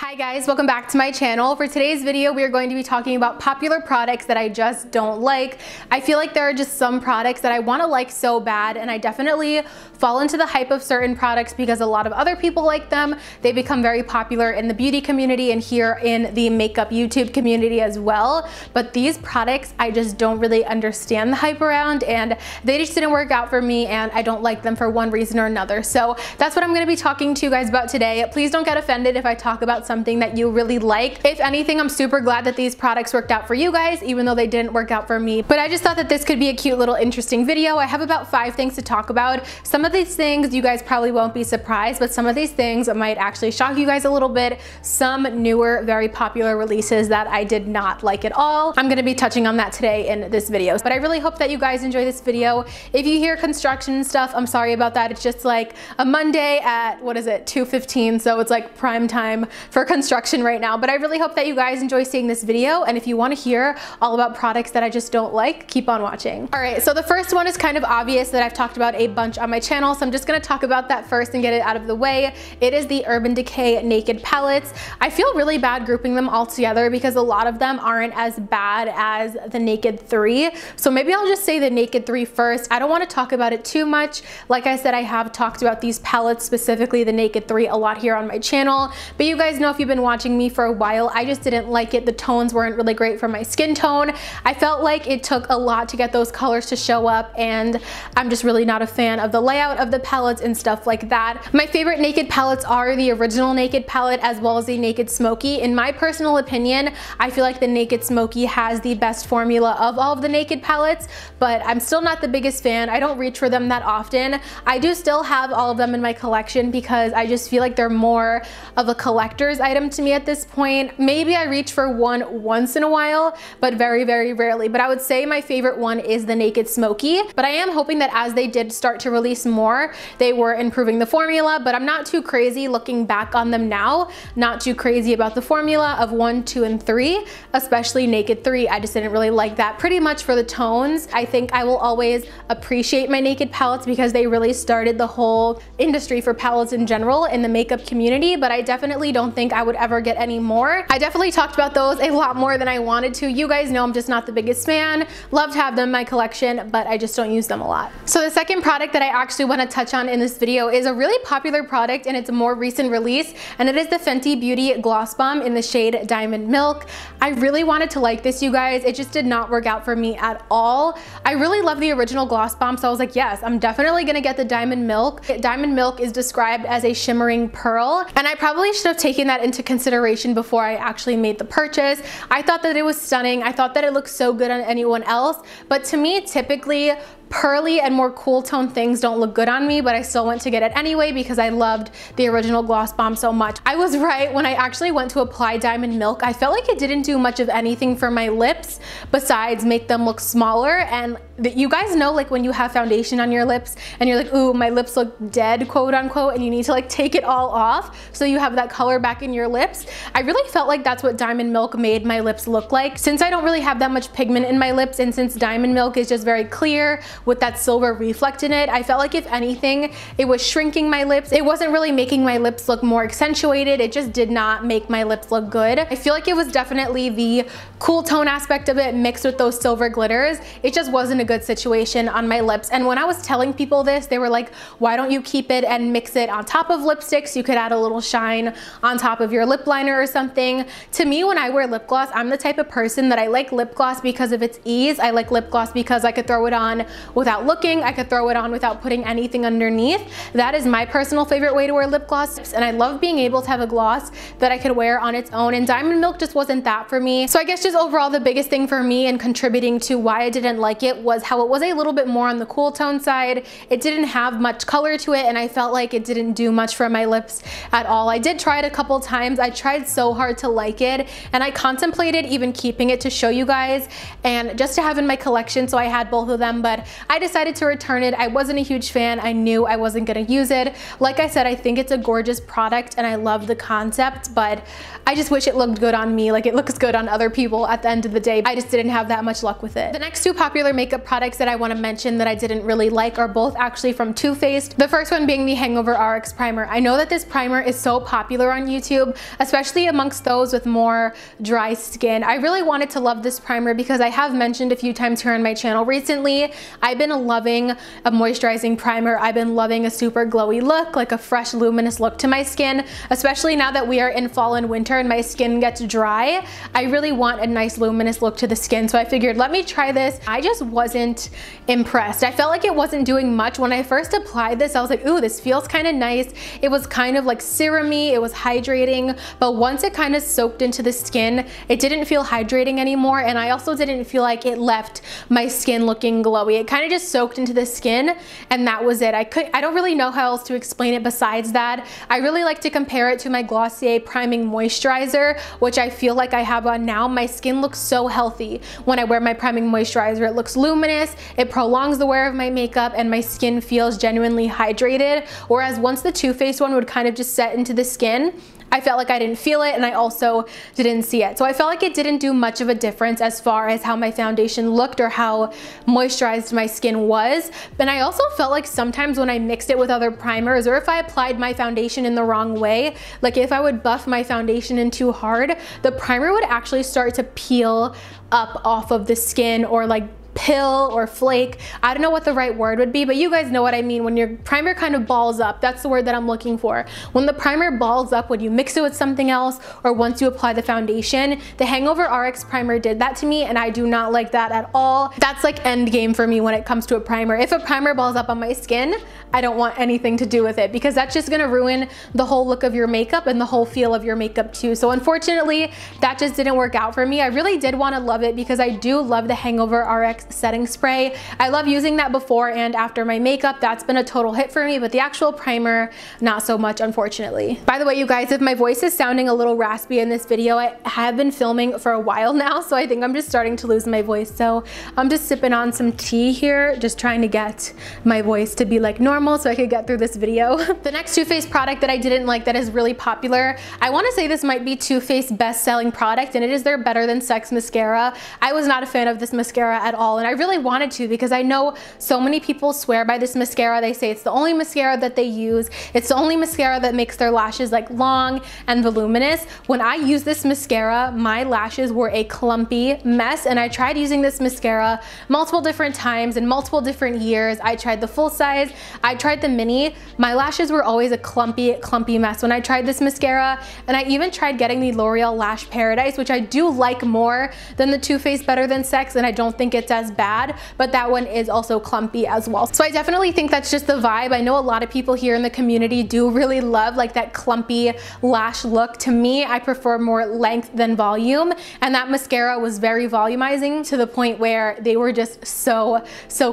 Hi guys, welcome back to my channel. For today's video, we are going to be talking about popular products that I just don't like. I feel like there are just some products that I want to like so bad, and I definitely fall into the hype of certain products because a lot of other people like them. They become very popular in the beauty community and here in the makeup YouTube community as well. But these products, I just don't really understand the hype around, and they just didn't work out for me, and I don't like them for one reason or another. So that's what I'm going to be talking to you guys about today. Please don't get offended if I talk about something that you really like. If anything, I'm super glad that these products worked out for you guys, even though they didn't work out for me. But I just thought that this could be a cute little interesting video. I have about 5 things to talk about. Some of these things you guys probably won't be surprised, but some of these things might actually shock you guys a little bit. Some newer, very popular releases that I did not like at all. I'm going to be touching on that today in this video. But I really hope that you guys enjoy this video. If you hear construction and stuff, I'm sorry about that. It's just like a Monday at, what is it, 2:15, so it's like prime time for construction right now. But I really hope that you guys enjoy seeing this video, and if you want to hear all about products that I just don't like, keep on watching. Alright, so the first one is kind of obvious that I've talked about a bunch on my channel, so I'm just going to talk about that first and get it out of the way. It is the Urban Decay Naked Palettes. I feel really bad grouping them all together because a lot of them aren't as bad as the Naked 3, so maybe I'll just say the Naked 3 first. I don't want to talk about it too much. Like I said, I have talked about these palettes, specifically the Naked 3, a lot here on my channel, but you guys know if you've been watching me for a while, I just didn't like it. The tones weren't really great for my skin tone. I felt like it took a lot to get those colors to show up, and I'm just really not a fan of the layout of the palettes and stuff like that. My favorite Naked palettes are the original Naked palette as well as the Naked Smoky. In my personal opinion, I feel like the Naked Smoky has the best formula of all of the Naked palettes, but I'm still not the biggest fan. I don't reach for them that often. I do still have all of them in my collection because I just feel like they're more of a collector's item to me at this point. Maybe I reach for one once in a while, but very, very rarely. But I would say my favorite one is the Naked Smoky. But I am hoping that as they did start to release more, they were improving the formula, but I'm not too crazy looking back on them now. Not too crazy about the formula of 1, 2, and 3, especially Naked 3. I just didn't really like that pretty much for the tones. I think I will always appreciate my Naked palettes because they really started the whole industry for palettes in general in the makeup community, but I definitely don't think I would ever get any more. I definitely talked about those a lot more than I wanted to. You guys know I'm just not the biggest fan. Love to have them in my collection, but I just don't use them a lot. So the second product that I actually want to touch on in this video is a really popular product, and it's a more recent release, and it is the Fenty Beauty Gloss Bomb in the shade Diamond Milk. I really wanted to like this, you guys. It just did not work out for me at all. I really love the original Gloss Bomb, so I was like, yes, I'm definitely gonna get the Diamond Milk. Diamond Milk is described as a shimmering pearl, and I probably should have taken that into consideration before I actually made the purchase. I thought that it was stunning. I thought that it looked so good on anyone else, but to me, typically, pearly and more cool tone things don't look good on me, but I still went to get it anyway because I loved the original Gloss Bomb so much. I was right. When I actually went to apply Diamond Milk, I felt like it didn't do much of anything for my lips besides make them look smaller. And you guys know, like when you have foundation on your lips and you're like, ooh, my lips look dead, quote unquote, and you need to like take it all off so you have that color back in your lips. I really felt like that's what Diamond Milk made my lips look like. Since I don't really have that much pigment in my lips, and since Diamond Milk is just very clear with that silver reflect in it, I felt like if anything, it was shrinking my lips. It wasn't really making my lips look more accentuated. It just did not make my lips look good. I feel like it was definitely the cool tone aspect of it mixed with those silver glitters. It just wasn't a good situation on my lips. And when I was telling people this, they were like, why don't you keep it and mix it on top of lipsticks? You could add a little shine on top of your lip liner or something. To me, when I wear lip gloss, I'm the type of person that I like lip gloss because of its ease. I like lip gloss because I could throw it on without looking. I could throw it on without putting anything underneath. That is my personal favorite way to wear lip gloss, and I love being able to have a gloss that I could wear on its own, and Diamond Milk just wasn't that for me. So I guess just overall the biggest thing for me and contributing to why I didn't like it was how it was a little bit more on the cool tone side. It didn't have much color to it, and I felt like it didn't do much for my lips at all. I did try it a couple times. I tried so hard to like it, and I contemplated even keeping it to show you guys and just to have in my collection, so I had both of them, but I decided to return it. I wasn't a huge fan. I knew I wasn't gonna use it. Like I said, I think it's a gorgeous product and I love the concept, but I just wish it looked good on me. Like, it looks good on other people at the end of the day. I just didn't have that much luck with it. The next two popular makeup products that I want to mention that I didn't really like are both actually from Too Faced. The first one being the Hangover RX Primer. I know that this primer is so popular on YouTube, especially amongst those with more dry skin. I really wanted to love this primer because I have mentioned a few times here on my channel recently, I've been loving a moisturizing primer. I've been loving a super glowy look, like a fresh luminous look to my skin, especially now that we are in fall and winter and my skin gets dry. I really want a nice luminous look to the skin, so I figured let me try this. I just wasn't impressed. I felt like it wasn't doing much. When I first applied this, I was like, ooh, this feels kind of nice. It was kind of like serum-y, it was hydrating, but once it kind of soaked into the skin, it didn't feel hydrating anymore, and I also didn't feel like it left my skin looking glowy. It kind of just soaked into the skin, and that was it. I don't really know how else to explain it besides that. I really like to compare it to my Glossier Priming Moisturizer, which I feel like I have on now. My skin looks so healthy when I wear my priming moisturizer. It looks luminous, it prolongs the wear of my makeup, and my skin feels genuinely hydrated. Whereas once the Too Faced one would kind of just set into the skin, I felt like I didn't feel it, and I also didn't see it. So I felt like it didn't do much of a difference as far as how my foundation looked or how moisturized my skin was. But I also felt like sometimes when I mixed it with other primers, or if I applied my foundation in the wrong way, like if I would buff my foundation in too hard, the primer would actually start to peel up off of the skin, or like pill or flake. I don't know what the right word would be, but you guys know what I mean. When your primer kind of balls up, that's the word that I'm looking for. When the primer balls up, when you mix it with something else, or once you apply the foundation, the Hangover RX Primer did that to me, and I do not like that at all. That's like end game for me when it comes to a primer. If a primer balls up on my skin, I don't want anything to do with it, because that's just gonna ruin the whole look of your makeup and the whole feel of your makeup too. So unfortunately, that just didn't work out for me. I really did want to love it because I do love the Hangover RX setting spray. I love using that before and after my makeup. That's been a total hit for me, but the actual primer, not so much, unfortunately. By the way, you guys, if my voice is sounding a little raspy in this video, I have been filming for a while now, so I think I'm just starting to lose my voice. So I'm just sipping on some tea here, just trying to get my voice to be like normal so I could get through this video. The next Too Faced product that I didn't like that is really popular, I want to say this might be Too Faced's best-selling product, and it is their Better Than Sex mascara. I was not a fan of this mascara at all, and I really wanted to because I know so many people swear by this mascara. They say it's the only mascara that they use. It's the only mascara that makes their lashes like long and voluminous. When I used this mascara, my lashes were a clumpy mess, and I tried using this mascara multiple different times in multiple different years. I tried the full size, I tried the mini. My lashes were always a clumpy mess when I tried this mascara, and I even tried getting the L'Oreal Lash Paradise, which I do like more than the Too Faced Better Than Sex, and I don't think it's as bad, but that one is also clumpy as well. So I definitely think that's just the vibe. I know a lot of people here in the community do really love like that clumpy lash look. To me, I prefer more length than volume, and that mascara was very volumizing to the point where they were just so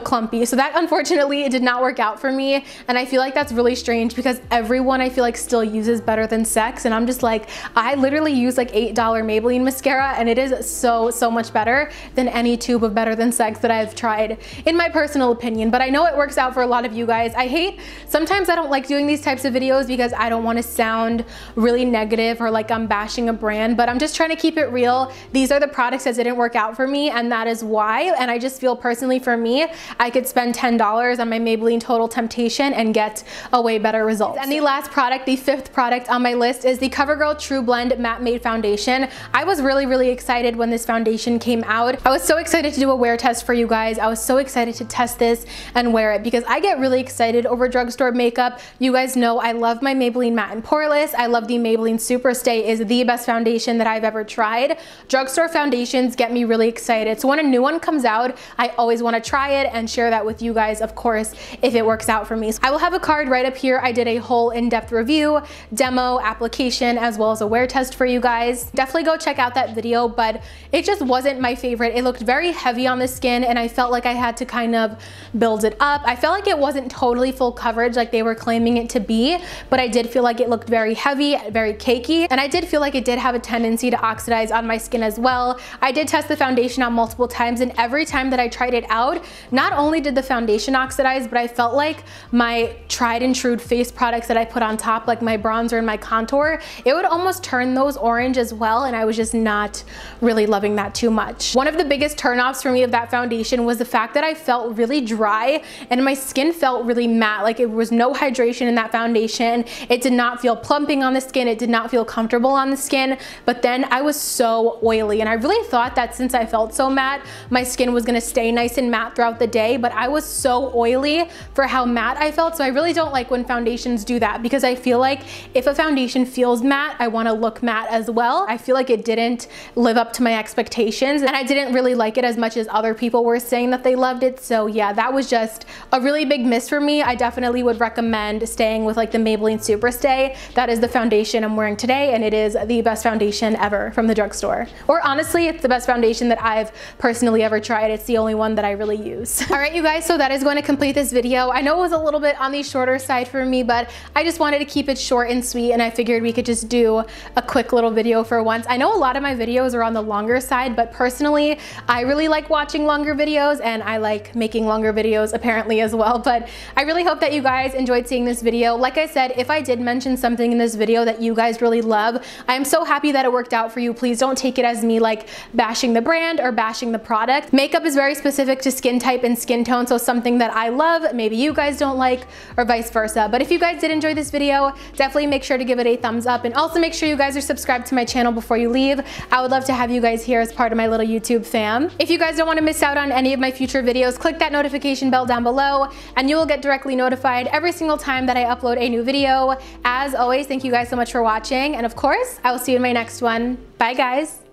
clumpy. So that unfortunately, it did not work out for me, and I feel like that's really strange because everyone I feel like still uses Better Than Sex, and I'm just like, I literally use like $8 Maybelline mascara, and it is so much better than any tube of Better Than Sex that I've tried, in my personal opinion. But I know it works out for a lot of you guys. Sometimes I don't like doing these types of videos because I don't want to sound really negative or like I'm bashing a brand, but I'm just trying to keep it real. These are the products that didn't work out for me, and that is why. And I just feel personally for me, I could spend $10 on my Maybelline Total Temptation and get a way better result. And the last product, the fifth product on my list, is the CoverGirl Trublend Matte Made Foundation. I was really excited when this foundation came out. I was so excited to do a wear test for you guys. I was so excited to test this and wear it because I get really excited over drugstore makeup. You guys know I love my Maybelline Matte and Poreless. I love the Maybelline Superstay, is the best foundation that I've ever tried. Drugstore foundations get me really excited. So when a new one comes out, I always want to try it and share that with you guys, of course, if it works out for me. So I will have a card right up here. I did a whole in-depth review, demo, application, as well as a wear test for you guys. Definitely go check out that video, but it just wasn't my favorite. It looked very heavy on the skin and I felt like I had to kind of build it up. I felt like it wasn't totally full coverage like they were claiming it to be, but I did feel like it looked very heavy, very cakey, and I did feel like it did have a tendency to oxidize on my skin as well. I did test the foundation out multiple times, and every time that I tried it out, not only did the foundation oxidize, but I felt like my tried and true face products that I put on top, like my bronzer and my contour, it would almost turn those orange as well, and I was just not really loving that too much. One of the biggest turnoffs for me of that foundation was the fact that I felt really dry and my skin felt really matte, like it was no hydration in that foundation. It did not feel plumping on the skin, it did not feel comfortable on the skin, but then I was so oily, and I really thought that since I felt so matte, my skin was gonna stay nice and matte throughout the day, but I was so oily for how matte I felt, so I really don't like when foundations do that, because I feel like if a foundation feels matte, I wanna look matte as well. I feel like it didn't live up to my expectations, and I didn't really like it as much as other people were saying that they loved it, so yeah, that was just a really big miss for me. I definitely would recommend staying with like the Maybelline Superstay. That is the foundation I'm wearing today, and it is the best foundation ever from the drugstore. Or honestly, it's the best foundation that I've personally ever tried. It's the only one that I really use. All right, you guys, so that is going to complete this video. I know it was a little bit on the shorter side for me, but I just wanted to keep it short and sweet, and I figured we could just do a quick little video for once. I know a lot of my videos are on the longer side, but personally, I really like watching longer videos, and I like making longer videos apparently as well, but I really hope that you guys enjoyed seeing this video. Like I said, if I did mention something in this video that you guys really love, I am so happy that it worked out for you. Please don't take it as me like bashing the brand or bashing the product. Makeup is very specific to skin type and skin tone, so something that I love, maybe you guys don't like, or vice versa. But if you guys did enjoy this video, definitely make sure to give it a thumbs up, and also make sure you guys are subscribed to my channel before you leave. I would love to have you guys here as part of my little YouTube fam. If you guys don't want to miss out on any of my future videos, click that notification bell down below, and you will get directly notified every single time that I upload a new video. As always, thank you guys so much for watching, and of course, I will see you in my next one. Bye guys.